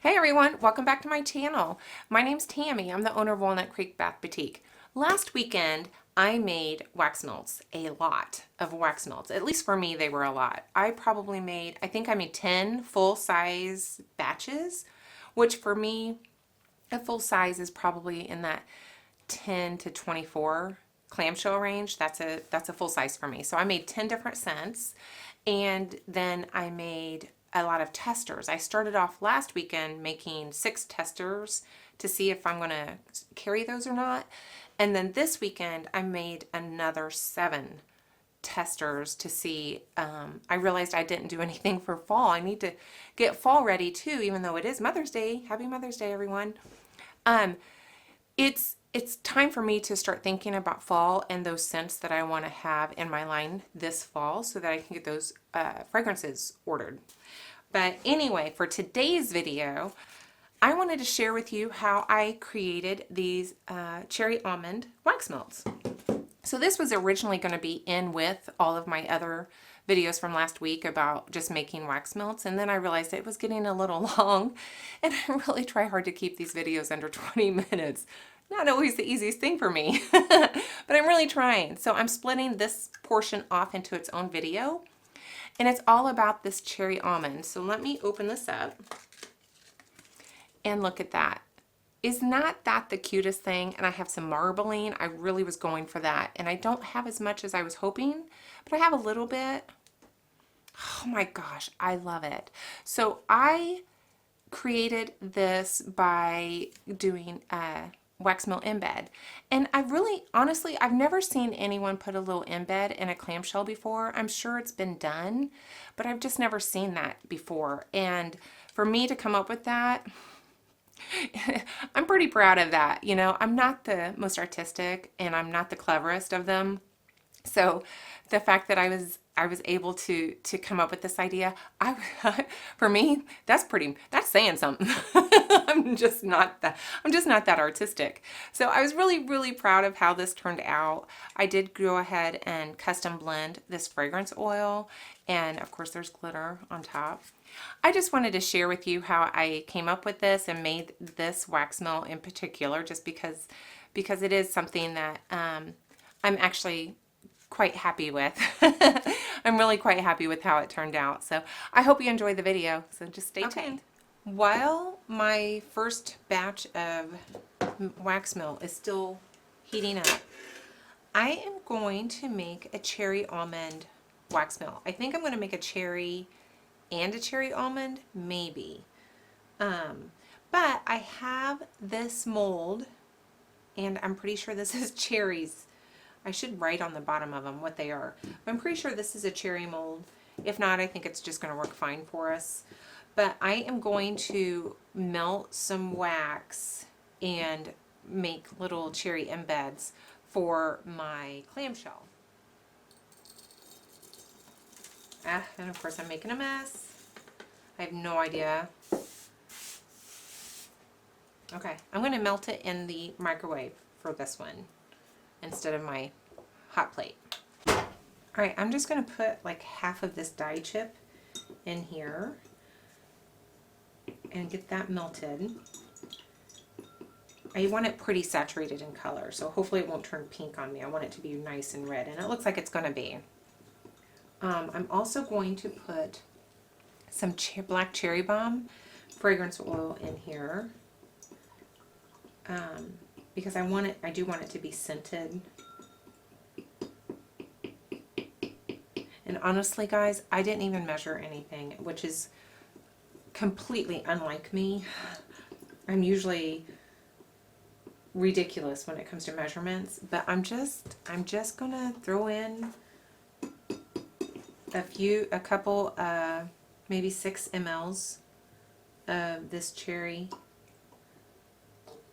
Hey everyone, welcome back to my channel. My name's Tammy. I'm the owner of Walnut Creek Bath Boutique. Last weekend, I made wax melts, a lot of wax melts. At least for me, they were a lot. I think I made 10 full-size batches, which for me, a full size is probably in that 10 to 24 clamshell range. That's a full size for me. So I made 10 different scents, and then I made a lot of testers. I started off last weekend making 6 testers to see if I'm going to carry those or not. And then this weekend I made another 7 testers to see. I realized I didn't do anything for fall. I need to get fall ready too, even though it is Mother's Day. Happy Mother's Day, everyone. It's time for me to start thinking about fall and those scents that I want to have in my line this fall so that I can get those fragrances ordered. But anyway, for today's video, I wanted to share with you how I created these cherry almond wax melts. So this was originally going to be in with all of my other videos from last week about just making wax melts, and then I realized it was getting a little long, and I really try hard to keep these videos under 20 minutes. Not always the easiest thing for me, but I'm really trying. So I'm splitting this portion off into its own video, and it's all about this cherry almond. So let me open this up and look at that. Is not that the cutest thing? And I have some marbling. I really was going for that, and I don't have as much as I was hoping, but I have a little bit. Oh my gosh, I love it. So I created this by doing wax melt embed, and I really, honestly, I've never seen anyone put a little embed in a clamshell before. I'm sure it's been done, but I've just never seen that before. And for me to come up with that, I'm pretty proud of that. You know, I'm not the most artistic and I'm not the cleverest of them. So the fact that I was able to come up with this idea, for me, that's saying something. I'm just not that artistic. So I was really proud of how this turned out. I did go ahead and custom blend this fragrance oil, and of course there's glitter on top. I just wanted to share with you how I came up with this and made this wax melt in particular, just because it is something that I'm actually quite happy with. I'm really quite happy with how it turned out. So I hope you enjoy the video. So just stay tuned. While my first batch of wax melt is still heating up, I am going to make a cherry almond wax melt. I think I'm going to make a cherry and a cherry almond, maybe. But I have this mold, and I'm pretty sure this is cherries. I should write on the bottom of them what they are. I'm pretty sure this is a cherry mold. If not, I think it's just going to work fine for us. But I am going to melt some wax and make little cherry embeds for my clamshell. And of course I'm making a mess. I have no idea. Okay, I'm going to melt it in the microwave for this one instead of my hot plate. Alright, I'm just going to put like half of this dye chip in here and get that melted. I want it pretty saturated in color, so hopefully it won't turn pink on me. I want it to be nice and red, and it looks like it's going to be. I'm also going to put some black cherry bomb fragrance oil in here. Because I do want it to be scented. And honestly, guys, I didn't even measure anything, which is completely unlike me. I'm usually ridiculous when it comes to measurements, but I'm just gonna throw in a couple, maybe 6 mLs of this cherry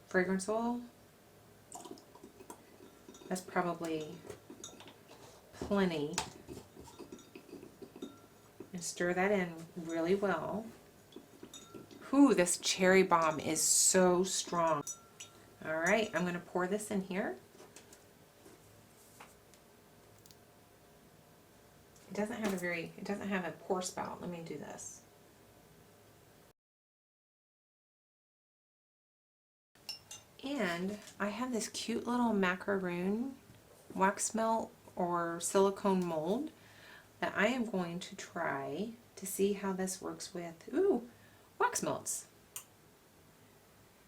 fragrance oil. That's probably plenty. And stir that in really well. Ooh, this cherry bomb is so strong. Alright, I'm going to pour this in here. It doesn't have a pour spout. Let me do this. And I have this cute little macaroon wax melt or silicone mold that I am going to try to see how this works with, wax melts.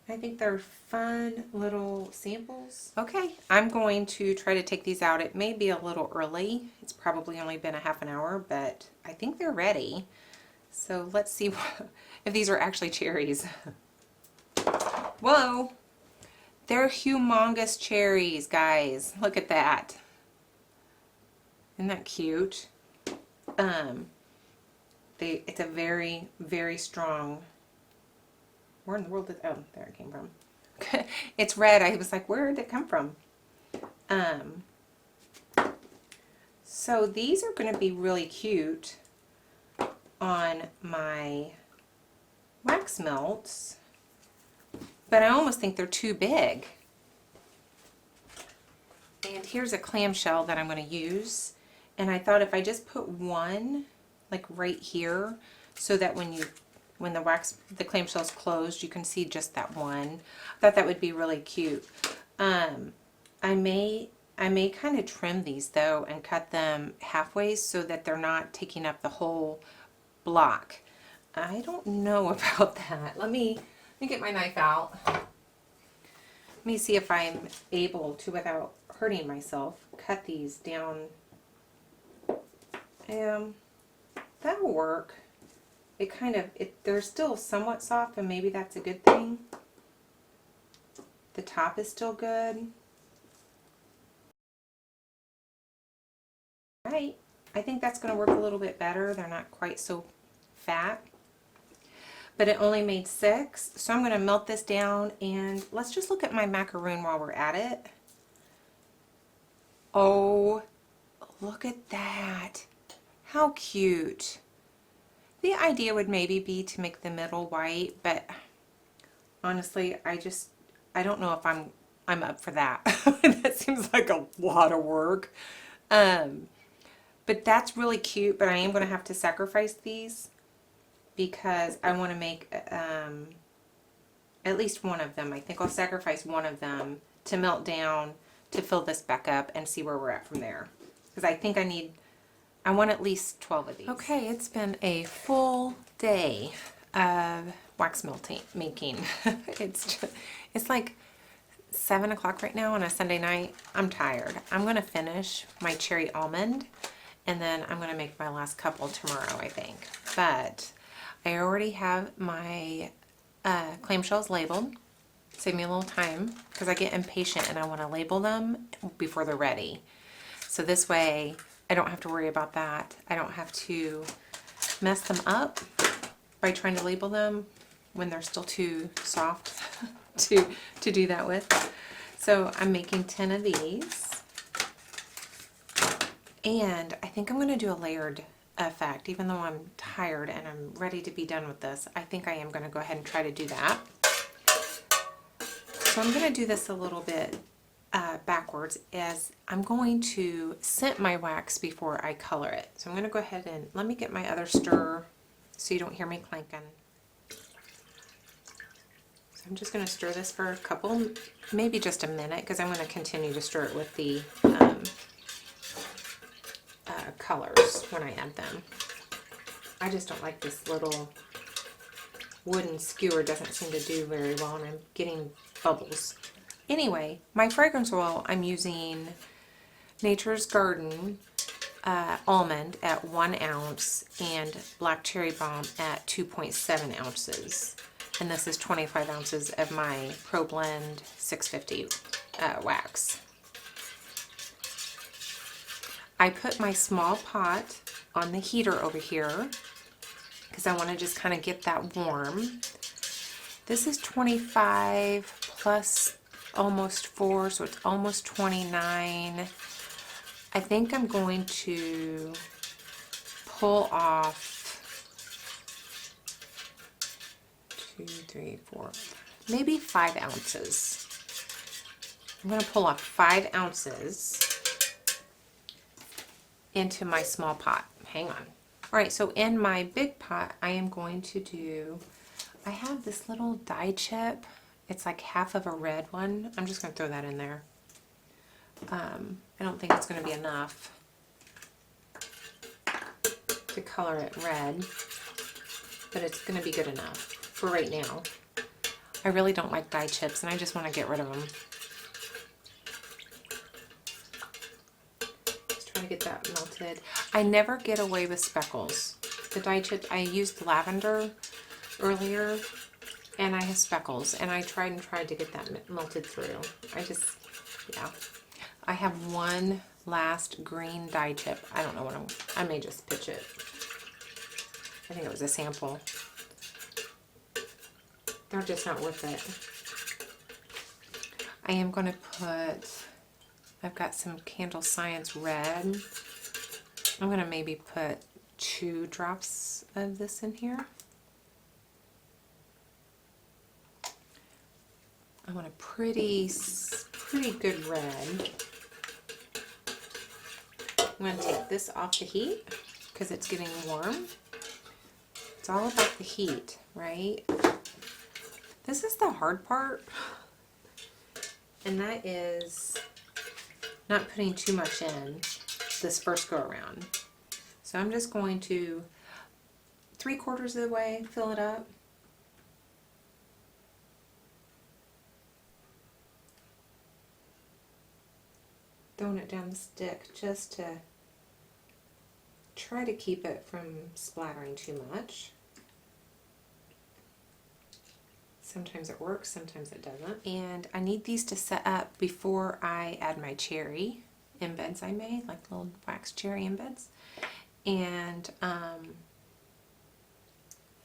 I think they're fun little samples. Okay, I'm going to try to take these out. It may be a little early. It's probably only been a half an hour, but I think they're ready. So let's see if these are actually cherries. Whoa! They're humongous cherries, guys. Look at that. Isn't that cute? It's a very, very strong. Where in the world did, oh, there it came from. It's red. I was like, where did it come from? So these are going to be really cute on my wax melts, but I almost think they're too big. And here's a clamshell that I'm going to use. And I thought if I just put one, like right here, so that when the clamshell is closed, you can see just that one. I thought that would be really cute. I may kind of trim these though and cut them halfway so that they're not taking up the whole block. I don't know about that. Let me get my knife out. Let me see if I'm able to, without hurting myself, cut these down. That'll work. They're still somewhat soft, and maybe that's a good thing. The top is still good. Right. I think that's going to work a little bit better. They're not quite so fat. But it only made 6, so I'm going to melt this down, and let's just look at my macaroon while we're at it. Oh, look at that. How cute. The idea would maybe be to make the middle white, but honestly, I don't know if I'm up for that. That seems like a lot of work. But that's really cute, but I am going to have to sacrifice these because I want to make at least one of them. I think I'll sacrifice one of them to melt down to fill this back up and see where we're at from there. Because I think I want at least 12 of these. Okay, it's been a full day of wax making. It's like 7 o'clock right now on a Sunday night. I'm tired. I'm going to finish my cherry almond, and then I'm going to make my last couple tomorrow, I think. But I already have my clamshells labeled. Save me a little time because I get impatient and I want to label them before they're ready. So this way I don't have to worry about that. I don't have to mess them up by trying to label them when they're still too soft to do that with. So I'm making 10 of these. And I think I'm going to do a layered effect. Even though I'm tired and I'm ready to be done with this, I think I am going to go ahead and try to do that. So I'm going to do this a little bit backwards, as I'm going to scent my wax before I color it. So I'm going to go ahead and let me get my other stir so you don't hear me clanking. So I'm just going to stir this for a couple, maybe just a minute, because I'm going to continue to stir it with the colors when I add them. I just don't like this little wooden skewer. Doesn't seem to do very well, and I'm getting bubbles. Anyway, my fragrance oil, I'm using Nature's Garden Almond at 1 ounce and Black Cherry Balm at 2.7 ounces. And this is 25 ounces of my Pro Blend 650 wax. I put my small pot on the heater over here because I want to just kind of get that warm. This is 25 plus almost 4, so it's almost 29. I think I'm going to pull off 2, 3, 4, maybe 5 ounces. I'm going to pull off 5 ounces into my small pot. Hang on. All right, so in my big pot, I am going to do, I have this little die chip It's like half of a red one. I'm just going to throw that in there. I don't think it's going to be enough to color it red, but it's going to be good enough for right now. I really don't like dye chips, and I just want to get rid of them. Just trying to get that melted. I never get away with speckles. The dye chips, I used lavender earlier, and I have speckles, and I tried to get that melted through. Yeah. I have one last green dye chip. I don't know what I may just pitch it. I think it was a sample. They're just not worth it. I am going to put, I've got some Candle Science red. I'm going to maybe put 2 drops of this in here. I want a pretty good red. I'm going to take this off the heat because it's getting warm. It's all about the heat, right? This is the hard part, and that is not putting too much in this first go around. So I'm just going to 3/4 of the way fill it up. Throwing it down the stick just to try to keep it from splattering too much. Sometimes it works, sometimes it doesn't. And I need these to set up before I add my cherry embeds I made, like little wax cherry embeds. And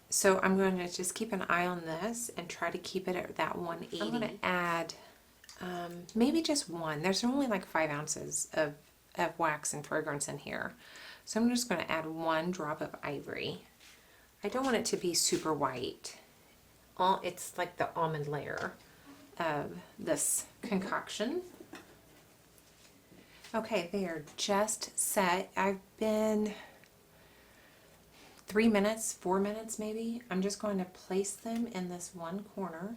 so I'm going to just keep an eye on this and try to keep it at that 180. I'm going to add maybe just 1. There's only like 5 ounces of wax and fragrance in here. So I'm just going to add 1 drop of ivory. I don't want it to be super white. It's like the almond layer of this concoction. Okay, they are just set. I've been 3 minutes, 4 minutes maybe. I'm just going to place them in this one corner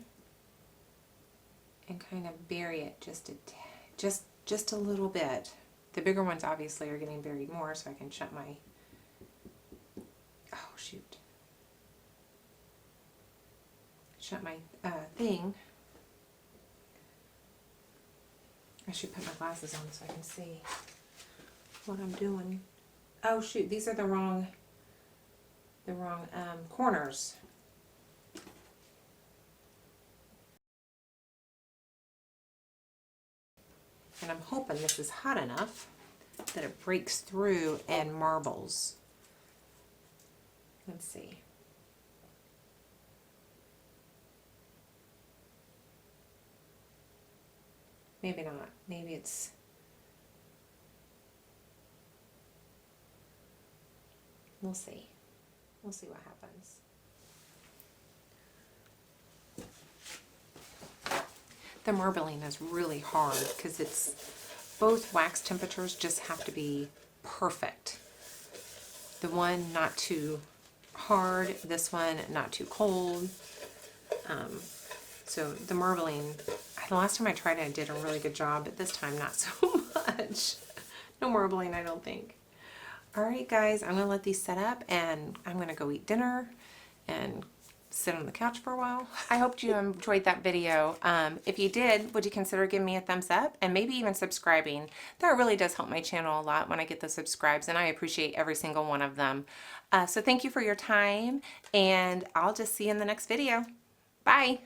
and kind of bury it just a little bit. The bigger ones obviously are getting buried more, so I can shut my, oh shoot, shut my thing. I should put my glasses on so I can see what I'm doing. Oh shoot, these are the wrong corners. And I'm hoping this is hot enough that it breaks through and marbles. Let's see. Maybe not. Maybe it's... We'll see. We'll see what happens. The marbling is really hard because it's both wax temperatures just have to be perfect. The one not too hard, this one not too cold. So the marbling, the last time I tried it I did a really good job, but this time not so much. No marbling, I don't think. Alright guys, I'm going to let these set up and I'm going to go eat dinner and sit on the couch for a while. I hope you enjoyed that video. If you did, would you consider giving me a thumbs up and maybe even subscribing? That really does help my channel a lot when I get the subscribes, and I appreciate every single one of them. So thank you for your time, and I'll just see you in the next video. Bye!